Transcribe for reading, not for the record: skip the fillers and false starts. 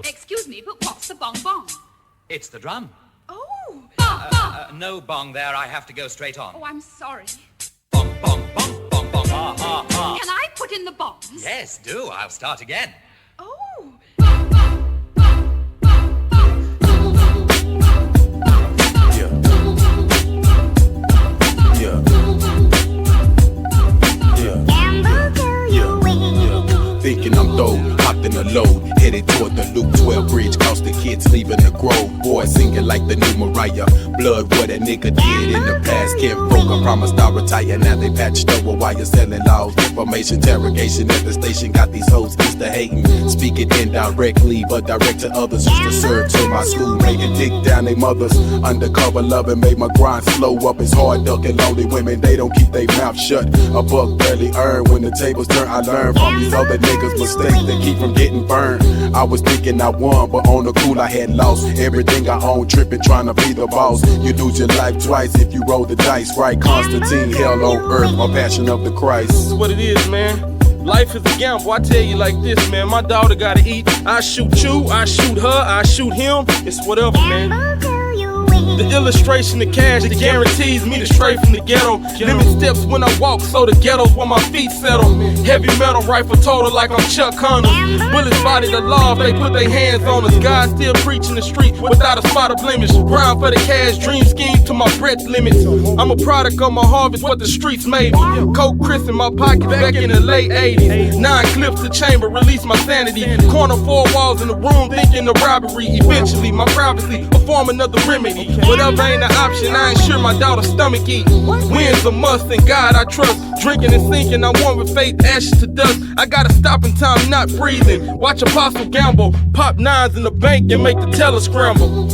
Excuse me, but what's the bong bong? It's the drum. Oh, bong bong. No bong there, I have to go straight on. Oh, I'm sorry. Bong, bong, bong, bong, bong. Ha, ha, ha. Can I put in the bongs? Yes, do. I'll start again. Oh. Yeah. Yeah. Yeah. Thinking I'm dope, hopped in the load, headed toward the Loop 12 bridge, cause the kids leaving the Grove. Boy singing like the new Mariah. Blood, what a nigga did in the past. Can't broke, I promised I'll retire. Now they patched over while you're selling laws. Information, interrogation at the station got these hoes used to hating. Speaking indirectly, but direct to others. Used to serve to my school, making dick down they mothers. Undercover loving made my grind slow up. It's hard ducking lonely women, they don't keep their mouth shut. A buck barely earned when the tables turn. I learned from these other niggas' mistakes that keep from getting burned. I was thinking I won, but on the cool I had lost everything I own, tripping trying to be the boss. You lose your life twice if you roll the dice right. Constantine, hell on earth, or Passion of the Christ. This is what it is, man. Life is a gamble, I tell you like this, man. My daughter gotta eat, I shoot you, I shoot her, I shoot him. It's whatever, man. The illustration of cash that guarantees me to stray from the ghetto. Limit steps when I walk, so the ghetto's where my feet settle. Heavy metal rifle total like I'm Chuck Connors. Bullets body the law if they put their hands on us. God still preaching the street without a spot of blemish. Grind for the cash, dream scheme to my breath limits. I'm a product of my harvest, what the streets made me. Coke Chris in my pocket back in the late 80s. 9 clips to chamber, release my sanity. Corner 4 walls in the room, thinking of robbery. Eventually, my privacy will form another remedy. Whatever ain't an option, I ain't sure my daughter's stomach eat. Win's a must, and God I trust. Drinking and sinking, I want with faith, ashes to dust. I gotta stop in time, not breathing. Watch Apostle gamble, pop 9s in the bank and make the teller scramble.